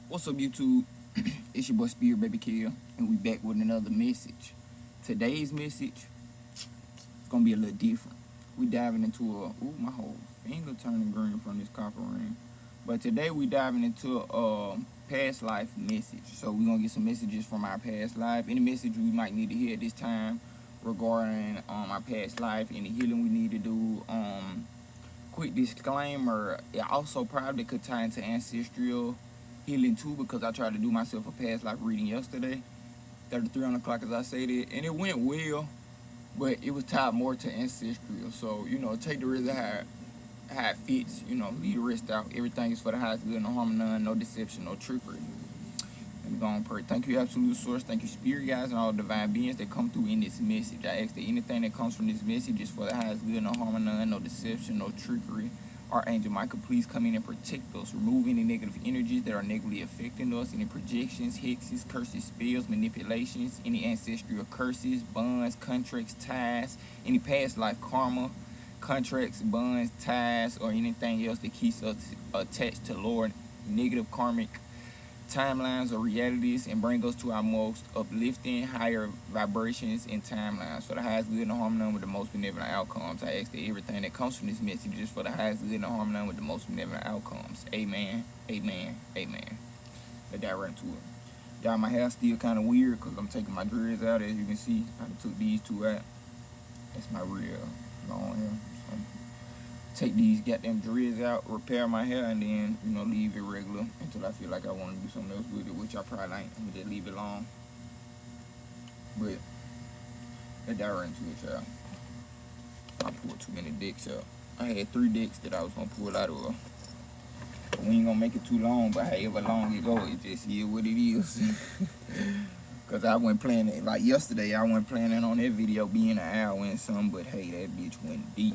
What's up, YouTube? It's your boy Spirit Baby Kill, and we back with another message. Today's message is gonna be a little different. We diving into my whole finger turning green from this copper ring. But today we diving into a past life message. So we gonna get some messages from our past life. Any message we might need to hear at this time regarding our past life, any healing we need to do. Quick disclaimer: it also probably could tie into ancestral healing too, because I tried to do myself a past life reading yesterday, 33 on the clock, as I said, and it went well, but it was tied more to ancestral. So take the risk how it fits. Leave the rest out. Everything is for the highest good, no harm, none, no deception, no trickery. Let me go on pray. Thank you, Absolute Source. Thank you, Spirit guys, and all divine beings that come through in this message. I ask that anything that comes from this message is for the highest good, no harm, none, no deception, no trickery. Archangel Michael, please come in and protect us. Remove any negative energies that are negatively affecting us. Any projections, hexes, curses, spells, manipulations, any ancestral curses, bonds, contracts, ties, any past life karma, contracts, bonds, ties, or anything else that keeps us attached to Lord, negative karmic timelines or realities, and bring us to our most uplifting, higher vibrations and timelines for the highest good and harm none with the most benevolent outcomes. I ask that everything that comes from this message is for the highest good and harm none with the most benevolent outcomes. Amen, amen, amen. Let's dive right into it. Y'all, my hair's still kind of weird because I'm taking my dreads out. As you can see, I took these two out. That's my real long hair. So take these goddamn dreads out, repair my hair, and then leave it regular until I feel like I want to do something else with it, which I probably ain't. I'm just leave it long. But let's dive right into it, y'all. I pulled too many dicks out. I had 3 dicks that I was gonna pull out of. We ain't gonna make it too long, but however long it go, it just is what it is. Cause I wasn't planning, like yesterday, I wasn't planning on that video being an hour and something, but hey, that bitch went deep.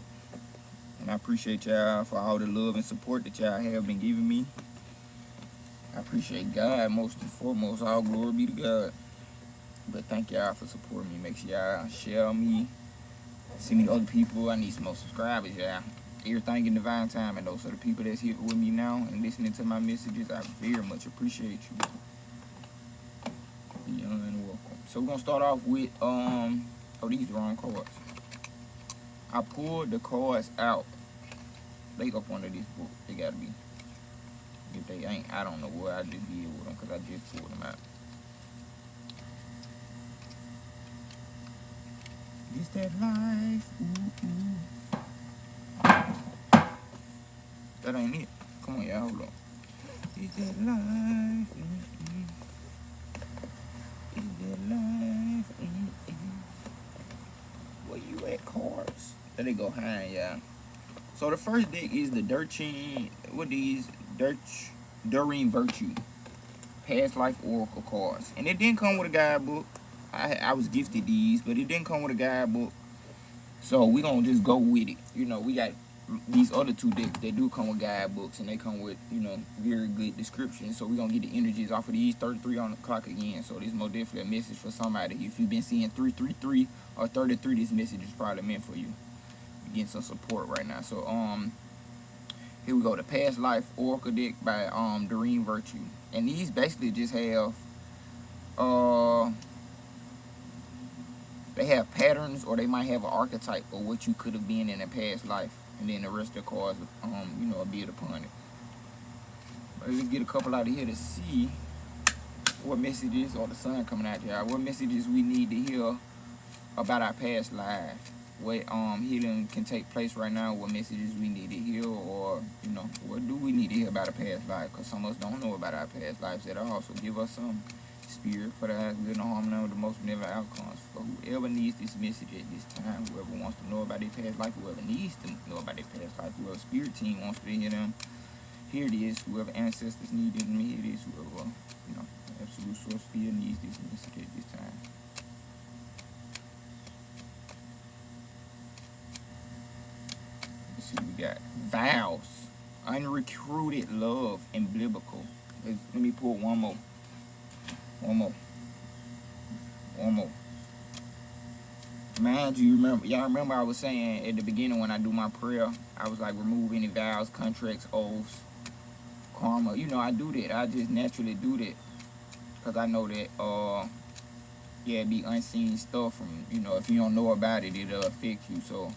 And I appreciate y'all for all the love and support that y'all have been giving me. I appreciate God most and foremost. All glory be to God. But thank y'all for supporting me. Make sure y'all share me. Send me to other people. I need some more subscribers, y'all. Everything in divine time. And those are the people that's here with me now and listening to my messages. I very much appreciate you. Beyond welcome. So we're going to start off with, oh, these are the wrong cards. I pulled the cards out. They up under this book. They gotta be. If they ain't, I don't know what I just did with them because I just pulled them out. Is that life? Ooh, ooh. That ain't it. Come on, y'all. Hold on. Is that life? Is that life? Where you at, cards? There they go high, y'all. So the first deck is the Doreen Virtue Past Life Oracle cards. And it didn't come with a guidebook. I was gifted these, but it didn't come with a guidebook. So we gonna just go with it. We got these other 2 decks that do come with guidebooks, and they come with, very good descriptions. So we gonna get the energies off of these 33 on the clock again. So this is most definitely a message for somebody. If you've been seeing 333 or 33, this message is probably meant for you. Getting some support right now. So here we go, the Past Life Oracle deck by Doreen Virtue. And these basically just have they have patterns, or they might have an archetype of what you could have been in a past life, and then the rest of the cards a bit upon it. But let's get a couple out of here to see what messages, or the sun coming out here, what messages we need to hear about our past life. What healing can take place right now, what messages we need to hear, or what do we need to hear about our past life, because some of us don't know about our past lives at all. So give us some spirit for the highest good and harm none with the most benevolent outcomes. For whoever needs this message at this time, whoever wants to know about their past life, whoever needs to know about their past life, whoever spirit team wants to hear them, here it is. Whoever ancestors need them, here it is. Whoever absolute source field needs this message at this time. We got vows, unrecruited love, and biblical. Let me pull one more. Mind you, y'all remember I was saying at the beginning when I do my prayer, I was like, remove any vows, contracts, oaths, karma. You know, I do that. I just naturally do that. Because I know that, yeah, it be unseen stuff from, you know, if you don't know about it, it'll affect you. So,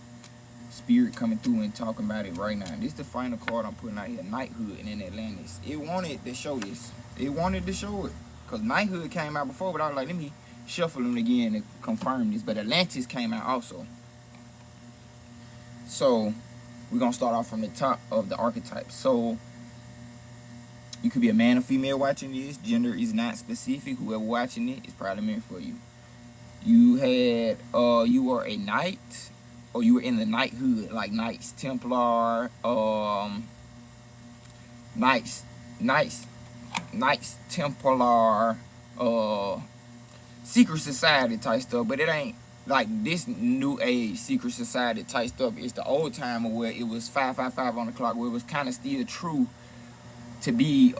Spirit coming through and talking about it right now. This is the final card I'm putting out here, Knighthood and in Atlantis. It wanted to show this. It wanted to show it. Because Knighthood came out before, but I was like, let me shuffle them again to confirm this. But Atlantis came out also. So, we're going to start off from the top of the archetypes. So, you could be a man or female watching this. Gender is not specific. Whoever watching it is probably meant for you. You had, you were a knight, or you were in the knighthood, like Knights Templar, Knights Templar, secret society type stuff, but it ain't like this new age secret society type stuff. It's the old timer where it was 555 on the clock, where it was kind of still true to be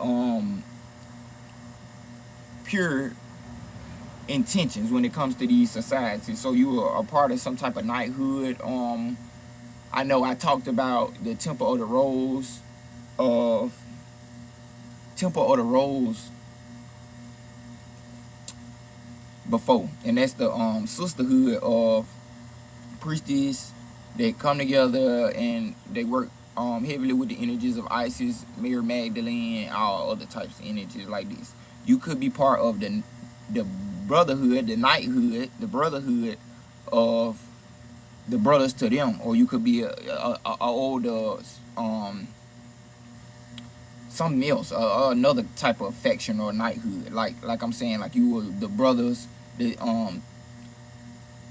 pure intentions when it comes to these societies. So you were a part of some type of knighthood. I know I talked about the Temple of the Rose before, and that's the sisterhood of priestess that come together and they work heavily with the energies of Isis, Mary Magdalene, all other types of energies like this. You could be part of the brotherhood, the knighthood, the brotherhood of the brothers to them, or you could be a older something else, another type of faction or knighthood. Like I'm saying, like you were the brothers, the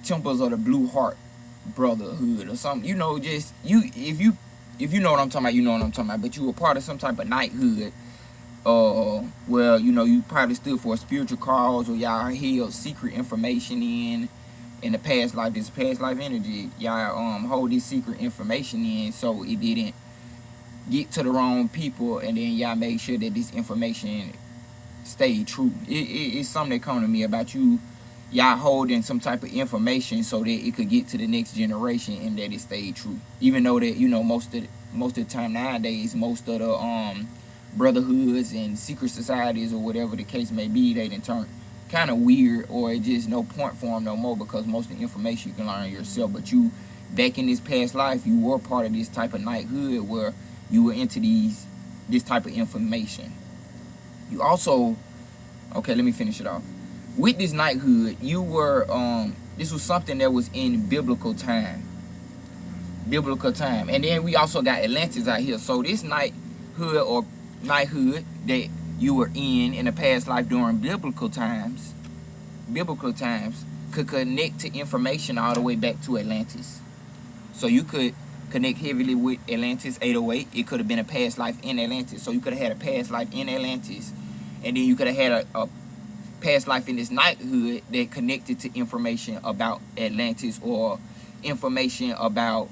Temples of the Blue Heart Brotherhood or something. You know, just if you know what I'm talking about, you know what I'm talking about. But you were part of some type of knighthood. Well, you know, you probably stood for a spiritual cause, or y'all held secret information in the past life. This past life energy, y'all hold this secret information in, so it didn't get to the wrong people, and then y'all make sure that this information stayed true. It's something that come to me about y'all holding some type of information so that it could get to the next generation and that it stayed true. Even though that, you know, most of the time nowadays, most of the brotherhoods and secret societies or whatever the case may be, they done turn kind of weird, or it just no point for them no more, because most of the information you can learn yourself. But you, back in this past life, you were part of this type of knighthood where you were into this type of information. You also, okay, let me finish it off. With this knighthood, you were this was something that was in biblical time. And then we also got Atlantis out here. So this knighthood that you were in the past life during biblical times could connect to information all the way back to Atlantis. So you could connect heavily with Atlantis 808. It could have been a past life in Atlantis. So you could have had a past life in Atlantis, and then you could have had a past life in this knighthood that connected to information about Atlantis, or information about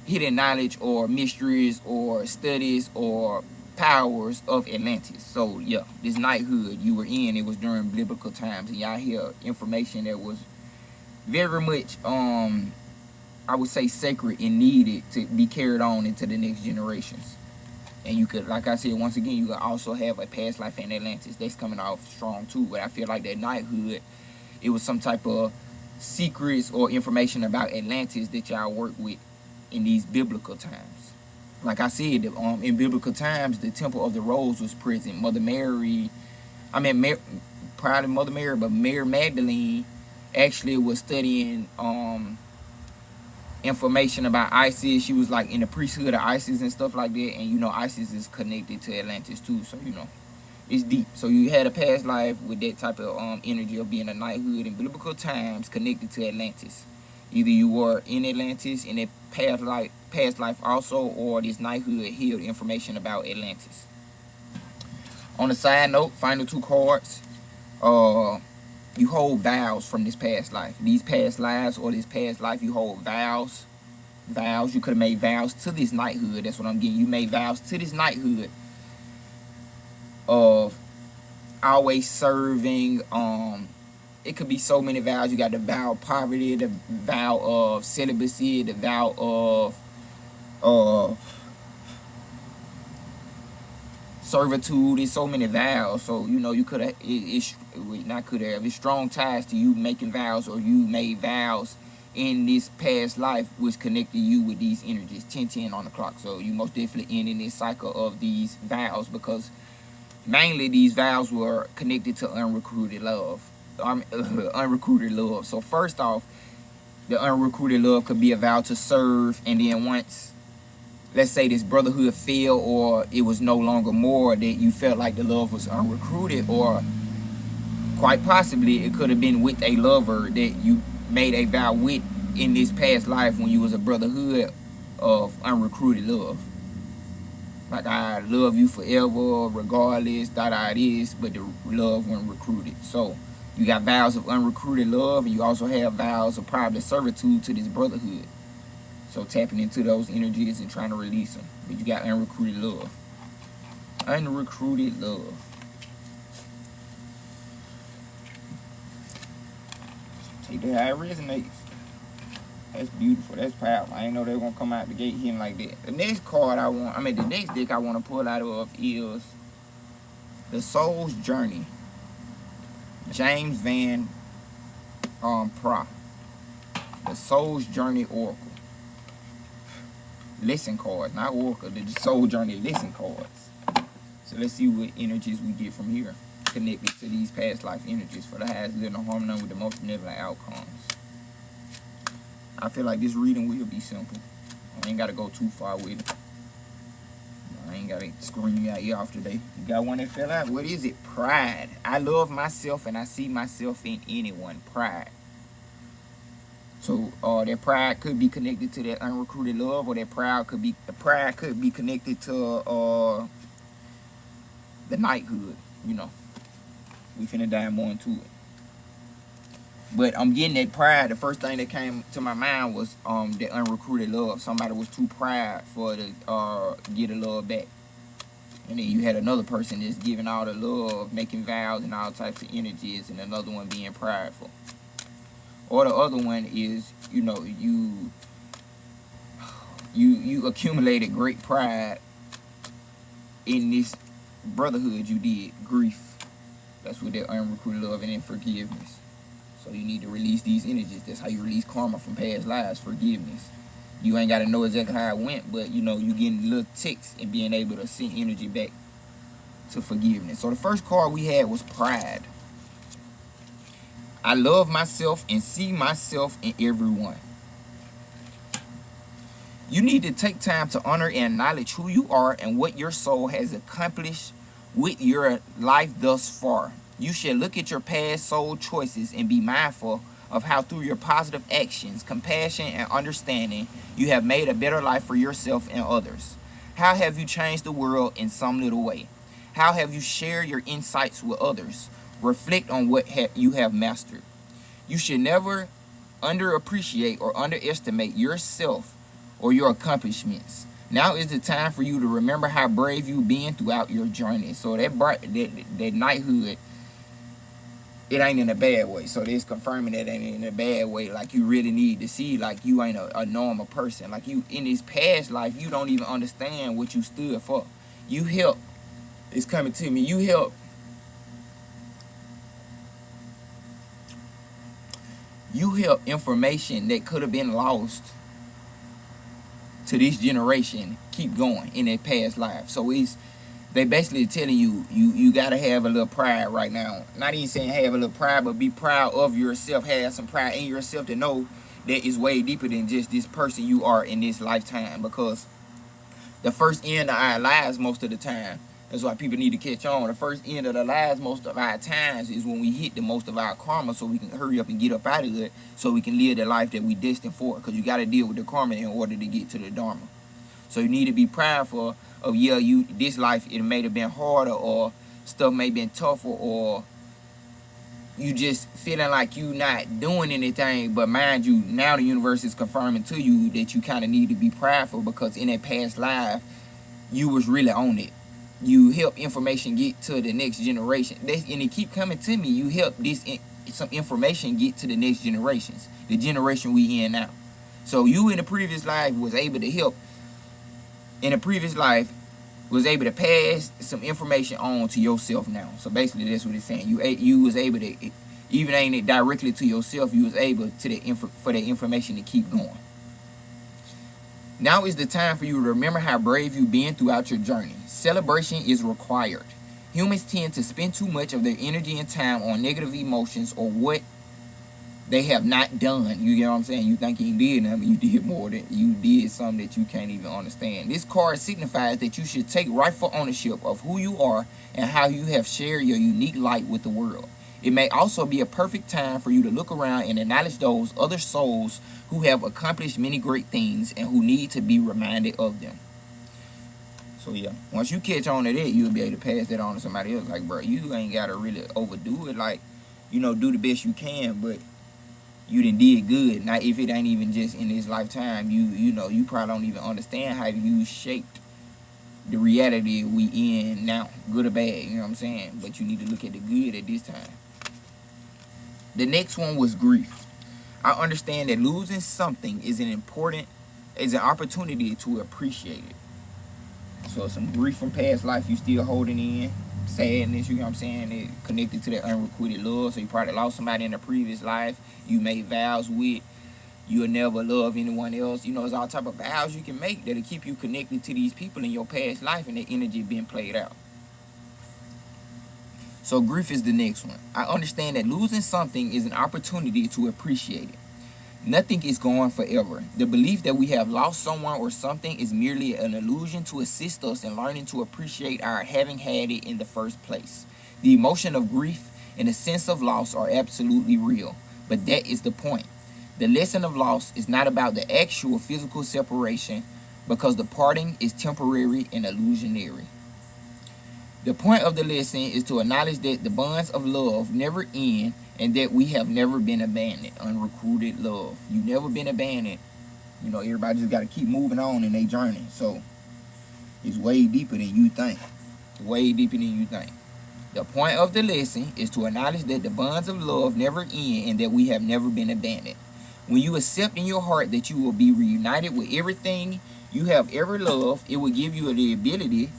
hidden knowledge or mysteries or studies or powers of Atlantis. So yeah, this knighthood you were in, it was during biblical times, and y'all hear information that was very much I would say sacred and needed to be carried on into the next generations. And you could, like I said, once again, you could also have a past life in Atlantis. That's coming off strong too. But I feel like that knighthood, it was some type of secrets or information about Atlantis that y'all work with in these biblical times. Like I said, in biblical times, the Temple of the Rose was present. Mother Mary, probably Mother Mary, but Mary Magdalene actually was studying information about Isis. She was like in the priesthood of Isis and stuff like that. And you know, Isis is connected to Atlantis too. So you know, it's deep. So you had a past life with that type of energy of being a knighthood in biblical times connected to Atlantis. Either you were in Atlantis in that past life also, or this knighthood held information about Atlantis. On the side note, final two cards. You hold vows from this past life. These past lives or this past life, you hold vows. You could have made vows to this knighthood. That's what I'm getting. You made vows to this knighthood of always serving. It could be so many vows. You got the vow of poverty, the vow of celibacy, the vow of servitude. There's so many vows. So, you know, you could have, not could have, it's strong ties to you making vows, or you made vows in this past life which connected you with these energies. 10:10 on the clock. So you most definitely ending this cycle of these vows, because mainly these vows were connected to unrecruited love. Unrecruited love. So first off, the unrecruited love could be a vow to serve, and then once, let's say, this brotherhood failed, or it was no longer more, that you felt like the love was unrecruited, or quite possibly it could have been with a lover that you made a vow with in this past life when you was a brotherhood of unrecruited love. Like, I love you forever, regardless, this, but the love wasn't recruited. So you got vows of unrecruited love, and you also have vows of probably servitude to this brotherhood. So tapping into those energies and trying to release them. But you got unrecruited love. Unrecruited love. Take that how it resonates. That's beautiful. That's powerful. I didn't know they were going to come out the gate hitting like that. The next card the next deck I want to pull out of is The Soul's Journey. James Van Pra. The Soul's Journey Oracle. Listen cards, not Oracle. The Soul Journey listen cards. So let's see what energies we get from here, connected to these past life energies for the highest living harmony with the most benevolent outcomes. I feel like this reading will be simple. I ain't got to go too far with it. I ain't got to scream you out here off today. You got one that fell out? What is it? Pride. I love myself and I see myself in anyone. Pride. So that pride could be connected to that unrecruited love, or that pride could be connected to the knighthood. You know, we finna dive more into it. But I'm getting that pride. The first thing that came to my mind was that unrecruited love. Somebody was too proud for to get the love back. And then you had another person that's giving all the love, making vows and all types of energies, and another one being prideful. Or the other one is, you know, you accumulated great pride in this brotherhood you did. Grief. That's what that unrecruited love, and then forgiveness. So you need to release these energies. That's how you release karma from past lives. Forgiveness. You ain't got to know exactly how it went, but you know, you getting little ticks and being able to send energy back to forgiveness. So the first card we had was pride. I love myself and see myself in everyone. You need to take time to honor and acknowledge who you are and what your soul has accomplished with your life thus far. You should look at your past soul choices and be mindful of how through your positive actions, compassion, and understanding, you have made a better life for yourself and others. How have you changed the world in some little way? How have you shared your insights with others? Reflect on what you have mastered. You should never underappreciate or underestimate yourself or your accomplishments. Now is the time for you to remember how brave you've been throughout your journey. So that knighthood, it ain't in a bad way. So it's confirming that it ain't in a bad way. Like, you really need to see, like, you ain't a normal person. Like, you, in this past life, you don't even understand what you stood for. You help. It's coming to me. You help. You help information that could have been lost to this generation keep going in their past life. So they basically telling you got to have a little pride right now. Not even saying have a little pride, but be proud of yourself. Have some pride in yourself to know that it's way deeper than just this person you are in this lifetime. Because the first end of our lives most of the time, that's why people need to catch on. The first end of the lives most of our times is when we hit the most of our karma, so we can hurry up and get up out of it, so we can live the life that we destined for. Because you got to deal with the karma in order to get to the dharma. So you need to be prideful of, this life, it may have been harder, or stuff may have been tougher, or you just feeling like you not doing anything. But mind you, now the universe is confirming to you that you kind of need to be prideful, because in that past life, you was really on it. You help information get to the next generation. And it keep coming to me. You help some information get to the next generations. The generation we in now. So you in the previous life was able to help. In the previous life, was able to pass some information on to yourself now. So basically, that's what it's saying. You was able to, even ain't it directly to yourself, you was able to for that information to keep going. Now is the time for you to remember how brave you've been throughout your journey. Celebration is required. Humans tend to spend too much of their energy and time on negative emotions or what they have not done. You know what I'm saying? You think you did nothing, you did more than you did something that you can't even understand. This card signifies that you should take rightful ownership of who you are and how you have shared your unique light with the world. It may also be a perfect time for you to look around and acknowledge those other souls who have accomplished many great things and who need to be reminded of them. So yeah, once you catch on to that, you'll be able to pass that on to somebody else. Like, bro, you ain't gotta really overdo it. Like, you know, do the best you can, but you done did good. Now, if it ain't even just in this lifetime, you know, you probably don't even understand how you shaped the reality we in now, good or bad, you know what I'm saying? But you need to look at the good at this time. The next one was grief. I understand that losing something is an opportunity to appreciate it. So some grief from past life you still holding in, sadness, you know what I'm saying, it connected to that unrequited love. So you probably lost somebody in a previous life you made vows with. You'll never love anyone else. You know, there's all type of vows you can make that'll keep you connected to these people in your past life and the energy being played out. So grief is the next one. I understand that losing something is an opportunity to appreciate it. Nothing is gone forever. The belief that we have lost someone or something is merely an illusion to assist us in learning to appreciate our having had it in the first place. The emotion of grief and the sense of loss are absolutely real, but that is the point. The lesson of loss is not about the actual physical separation, because the parting is temporary and illusionary. The point of the lesson is to acknowledge that the bonds of love never end and that we have never been abandoned. Unrecruited love. You've never been abandoned. You know, everybody just got to keep moving on in their journey. So it's way deeper than you think. Way deeper than you think. The point of the lesson is to acknowledge that the bonds of love never end and that we have never been abandoned. When you accept in your heart that you will be reunited with everything you have ever loved, it will give you the ability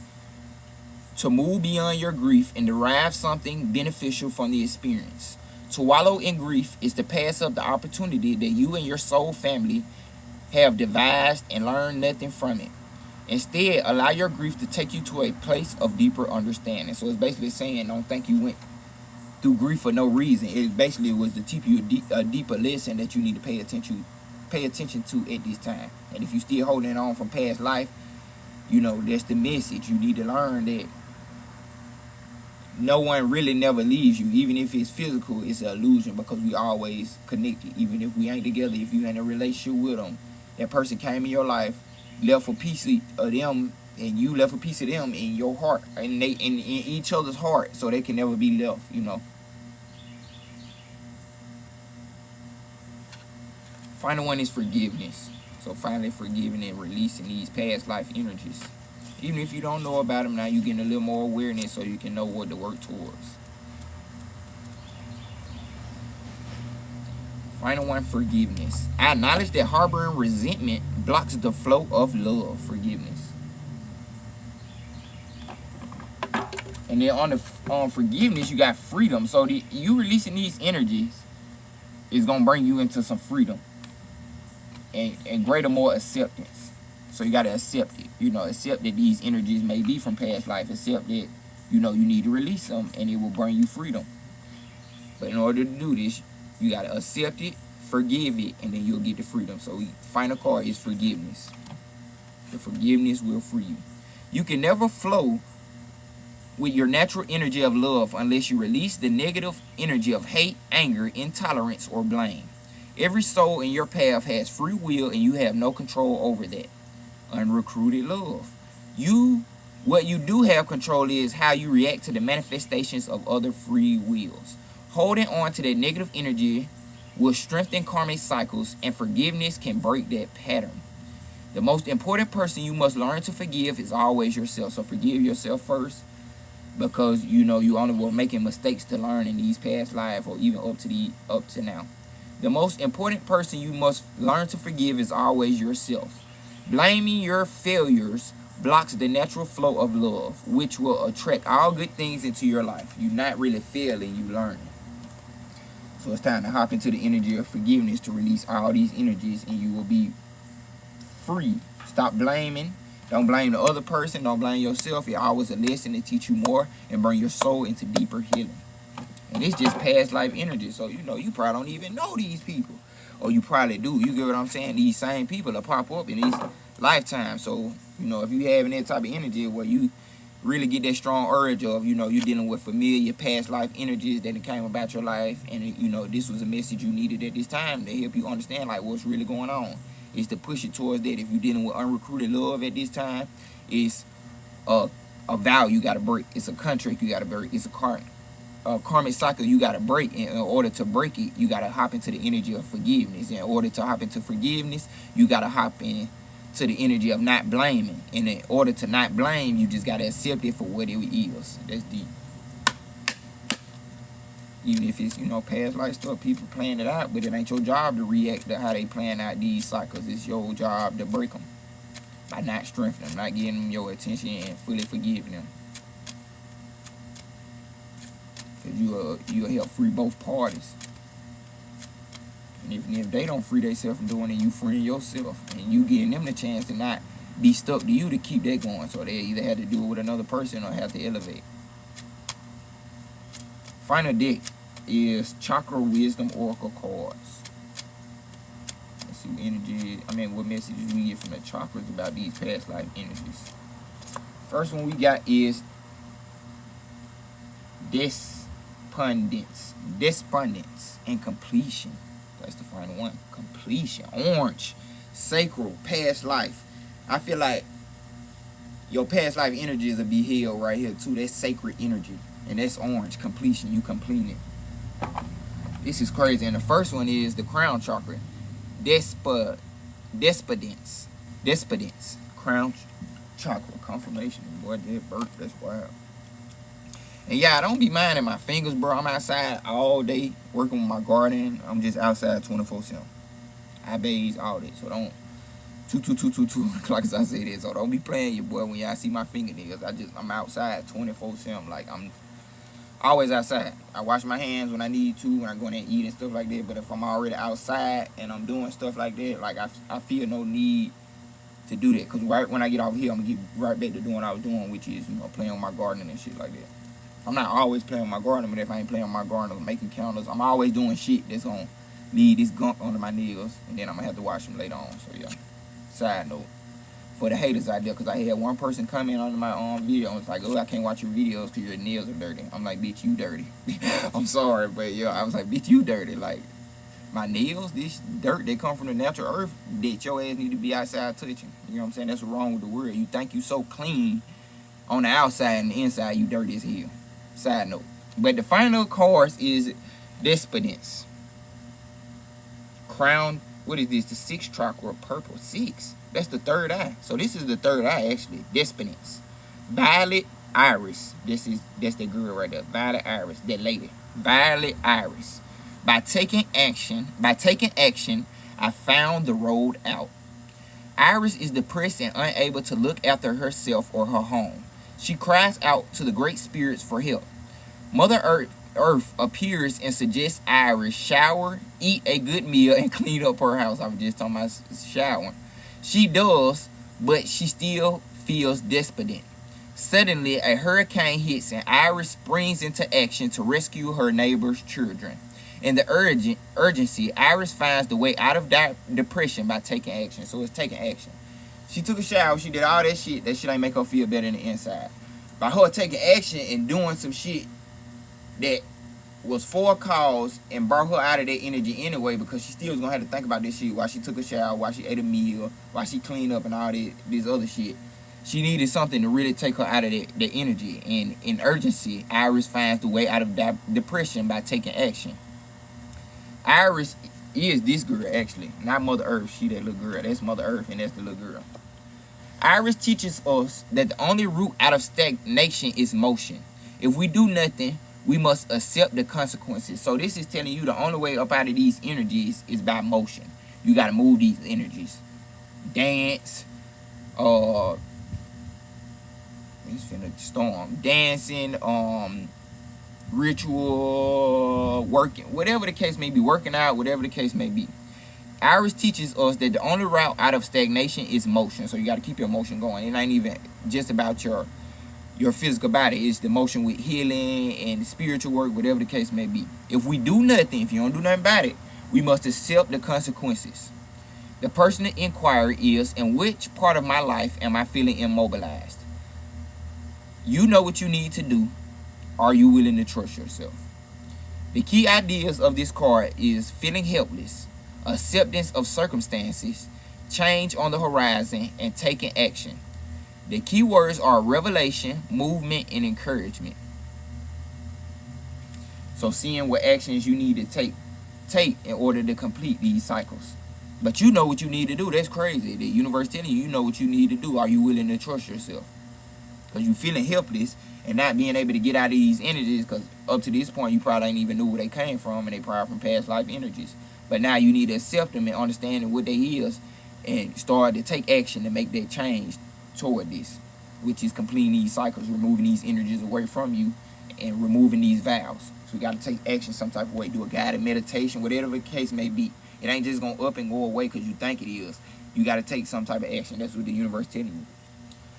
to move beyond your grief and derive something beneficial from the experience. To wallow in grief is to pass up the opportunity that you and your soul family have devised and learn nothing from it. Instead, allow your grief to take you to a place of deeper understanding. So it's basically saying, don't think you went through grief for no reason. It basically was to teach you a deeper lesson that you need to pay attention to at this time. And if you're still holding on from past life, you know, that's the message. You need to learn that no one really never leaves you. Even if it's physical, it's an illusion, because we always connected. Even if we ain't together, if you in a relationship with them, that person came in your life, left a piece of them, and you left a piece of them in your heart, and they in each other's heart, so they can never be left, you know. Final one is forgiveness. So finally forgiving and releasing these past life energies. Even if you don't know about them now, you're getting a little more awareness so you can know what to work towards. Final one, forgiveness. I acknowledge that harboring resentment blocks the flow of love. Forgiveness. And then on forgiveness, you got freedom. So you releasing these energies is going to bring you into some freedom and greater, more acceptance. So you got to accept it. You know, accept that these energies may be from past life. Accept that, you know, you need to release them and it will bring you freedom. But in order to do this, you got to accept it, forgive it, and then you'll get the freedom. So final card is forgiveness. The forgiveness will free you. You can never flow with your natural energy of love unless you release the negative energy of hate, anger, intolerance, or blame. Every soul in your path has free will and you have no control over that. Unrecruited love. What you do have control is how you react to the manifestations of other free wills. Holding on to that negative energy will strengthen karmic cycles, and forgiveness can break that pattern. The most important person you must learn to forgive is always yourself. So forgive yourself first, because you know you only were making mistakes to learn in these past lives, or even up to now. The most important person you must learn to forgive is always yourself. Blaming your failures blocks the natural flow of love, which will attract all good things into your life. You're not really failing, you learning. So it's time to hop into the energy of forgiveness to release all these energies, and you will be free. Stop blaming. Don't blame the other person. Don't blame yourself. It's always a lesson to teach you more and bring your soul into deeper healing. And it's just past life energy. So, you know, you probably don't even know these people. Or you probably do. You get what I'm saying? These same people will pop up in these lifetimes. So, you know, if you having that type of energy where you really get that strong urge of, you know, you're dealing with familiar past life energies that came about your life, and, you know, this was a message you needed at this time to help you understand, like, what's really going on. Is to push it towards that. If you're dealing with unrecruited love at this time, it's a vow you got to break. It's a contract you got to break. It's a karmic cycle you got to break. In order to break it, you got to hop into the energy of forgiveness. In order to hop into forgiveness, you got to hop in to the energy of not blaming. And in order to not blame, you just got to accept it for what it is. That's deep. Even if it's, you know, past life stuff, people plan it out, but it ain't your job to react to how they plan out these cycles. It's your job to break them by not strengthening them, not giving them your attention and fully forgiving them. Because you'll help free both parties. And if they don't free themselves from doing it, you freeing yourself. And you giving them the chance to not be stuck to you to keep that going. So they either have to do it with another person or have to elevate. Final deck is Chakra Wisdom Oracle cards. Let's see what messages we get from the chakras about these past life energies. First one we got is Despondence and completion. That's the final one. Completion. Orange. Sacral. Past life. I feel like your past life energies will be healed right here too. That's sacred energy. And that's orange, completion. You complete it. This is crazy. And the first one is the crown chakra. Despondence. Crown chakra. Confirmation. Boy, that birth, that's wild. And yeah, I don't be minding my fingers, bro. I'm outside all day working with my garden. I'm just outside 24/7. I bathe all day. So don't 2 o'clock as I say this. So don't be playing your boy when y'all see my fingernails. I'm outside 24/7. Like I'm always outside. I wash my hands when I need to, when I go in and eat and stuff like that. But if I'm already outside and I'm doing stuff like that, like I feel no need to do that. Because right when I get off here, I'm going to get right back to doing what I was doing, which is, you know, playing with my garden and shit like that. I'm not always playing with my garden, but if I ain't playing with my garden or making counters, I'm always doing shit that's going to leave this gunk under my nails. And then I'm going to have to wash them later on. So, yeah. Side note. For the haters out there, because I had one person come in under my own video and was like, oh, I can't watch your videos because your nails are dirty. I'm like, bitch, you dirty. I'm sorry, but yeah, I was like, bitch, you dirty. Like, my nails, this dirt, they come from the natural earth that your ass need to be outside touching. You know what I'm saying? That's what's wrong with the world. You think you so clean on the outside and the inside, you dirty as hell. Side note. But the final course is Despondence. Crown, what is this? The sixth chakra, purple. 6. That's the third eye. So this is the third eye, actually. Despondence. Violet Iris. That's the girl right there. Violet Iris. That lady. Violet Iris. By taking action, I found the road out. Iris is depressed and unable to look after herself or her home. She cries out to the great spirits for help. Mother Earth appears and suggests Iris shower, eat a good meal, and clean up her house. I was just talking about showering. She does, but she still feels despondent. Suddenly, a hurricane hits and Iris springs into action to rescue her neighbor's children. In the urgency, Iris finds the way out of depression by taking action. So it's taking action. She took a shower. She did all that shit. That shit ain't make her feel better in the inside. By her taking action and doing some shit that was for a cause and brought her out of that energy anyway, because she still was going to have to think about this shit while she took a shower, while she ate a meal, while she cleaned up and all this other shit. She needed something to really take her out of that energy. And in urgency, Iris finds the way out of depression by taking action. Iris is this girl, actually. Not Mother Earth. She that little girl. That's Mother Earth, and that's the little girl. Iris teaches us that the only route out of stagnation is motion. If we do nothing, we must accept the consequences. So this is telling you the only way up out of these energies is by motion. You got to move these energies. Dance, It's finna storm. Dancing, ritual, working, whatever the case may be, working out, whatever the case may be. Iris teaches us that the only route out of stagnation is motion. So you got to keep your motion going. It ain't even just about your physical body. It's the motion with healing and spiritual work, whatever the case may be. If we do nothing, if you don't do nothing about it, we must accept the consequences. The personal inquiry is, in which part of my life am I feeling immobilized? You know what you need to do. Are you willing to trust yourself? The key ideas of this card is feeling helpless, acceptance of circumstances, change on the horizon, and taking action. The key words are revelation, movement, and encouragement. So seeing what actions you need to take in order to complete these cycles. But you know what you need to do. That's crazy. The universe telling you know what you need to do. Are you willing to trust yourself? Because you're feeling helpless and not being able to get out of these energies, because up to this point you probably ain't even knew where they came from, and they probably from past life energies. But now you need to accept them and understand what they is and start to take action to make that change toward this, which is completing these cycles, removing these energies away from you and removing these vows. So you got to take action some type of way. Do a guided meditation, whatever the case may be. It ain't just going to up and go away because you think it is. You got to take some type of action. That's what the universe telling you.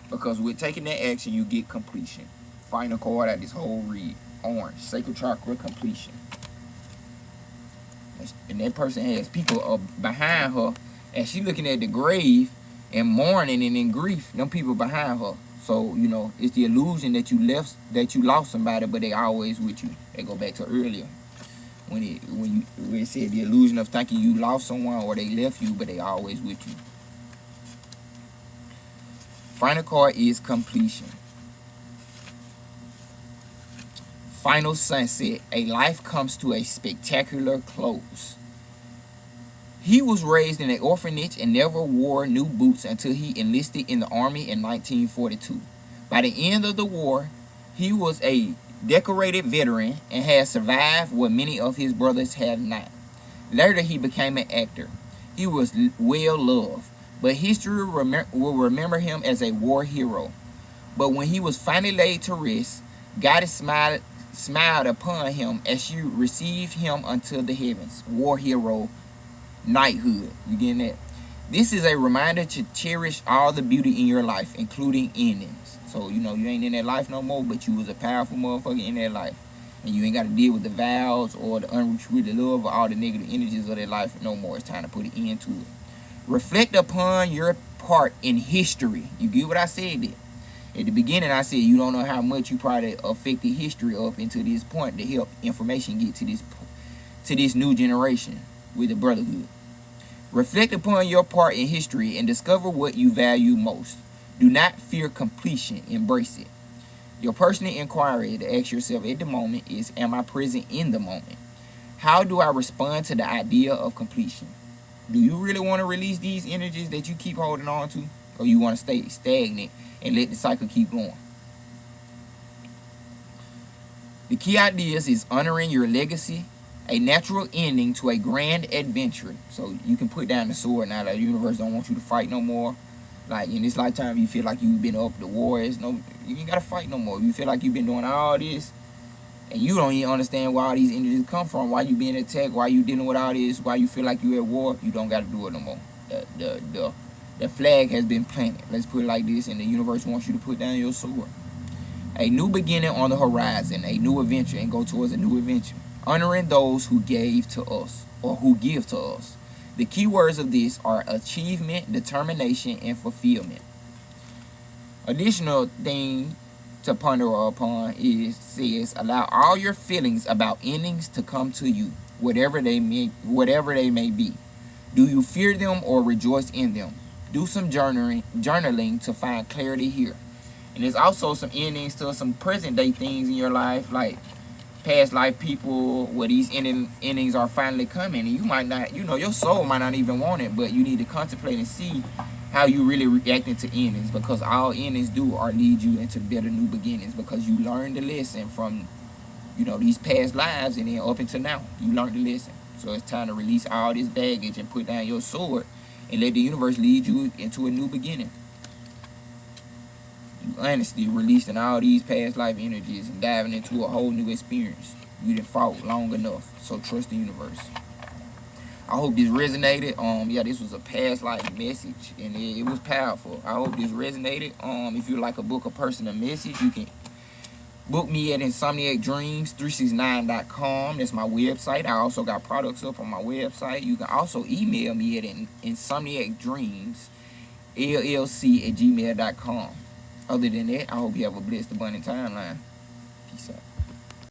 Because with taking that action, you get completion. Final card out this whole read. Orange. Sacral chakra completion. And that person has people behind her. And she looking at the grave and mourning and in grief. Them people behind her. So, you know, it's the illusion that you lost somebody, but they always with you. They go back to earlier. When it said the illusion of thinking you lost someone or they left you, but they always with you. Final card is completion. Final sunset. A life comes to a spectacular close. He was raised in an orphanage and never wore new boots until he enlisted in the army in 1942. By the end of the war, he was a decorated veteran and had survived what many of his brothers had not. Later, he became an actor. He was well loved, but history will remember him as a war hero. But when he was finally laid to rest, Goddess smiled upon him as she received him unto the heavens. War hero, knighthood. You getting that? This is a reminder to cherish all the beauty in your life, including endings. So, you know, you ain't in that life no more, but you was a powerful motherfucker in that life. And you ain't got to deal with the vows or the unrequited love or all the negative energies of that life no more. It's time to put an end to it. Reflect upon your part in history. You get what I said there? At the beginning, I said you don't know how much you probably affected history up into this point to help information get to this new generation with the brotherhood. Reflect upon your part in history and discover what you value most. Do not fear completion. Embrace it. Your personal inquiry to ask yourself at the moment is, am I present in the moment? How do I respond to the idea of completion? Do you really want to release these energies that you keep holding on to? Or you want to stay stagnant and let the cycle keep going? The key ideas is honoring your legacy, a natural ending to a grand adventure. So you can put down the sword now that the universe don't want you to fight no more. Like in this lifetime, you feel like you've been up the wars. No, you ain't gotta fight no more. You feel like you've been doing all this, and you don't even understand where all these energies come from. Why you being attacked? Why you dealing with all this? Why you feel like you at war? You don't gotta do it no more. The flag has been planted. Let's put it like this, and the universe wants you to put down your sword. A new beginning on the horizon, a new adventure, and go towards a new adventure. Honoring those who gave to us or who give to us. The key words of this are achievement, determination, and fulfillment. Additional thing to ponder upon says allow all your feelings about endings to come to you, whatever they may be. Do you fear them or rejoice in them? Do some journaling to find clarity here. And there's also some endings to some present day things in your life, like past life people where these endings are finally coming, and you might not, you know, your soul might not even want it, but you need to contemplate and see how you really reacting to endings, because all endings do are lead you into better new beginnings, because you learned the lesson from, you know, these past lives, and then up until now you learned the lesson. So it's time to release all this baggage and put down your sword and let the universe lead you into a new beginning. You honestly releasing all these past life energies and diving into a whole new experience. You done fought long enough, so trust the universe. I hope this resonated. Yeah, this was a past life message, and it was powerful. I hope this resonated. If you like a book, a person, a message, you can book me at insomniacdreams369.com. That's my website. I also got products up on my website. You can also email me at insomniacdreamsllc@gmail.com. Other than that, I hope you have a blessed, abundant timeline. Peace out.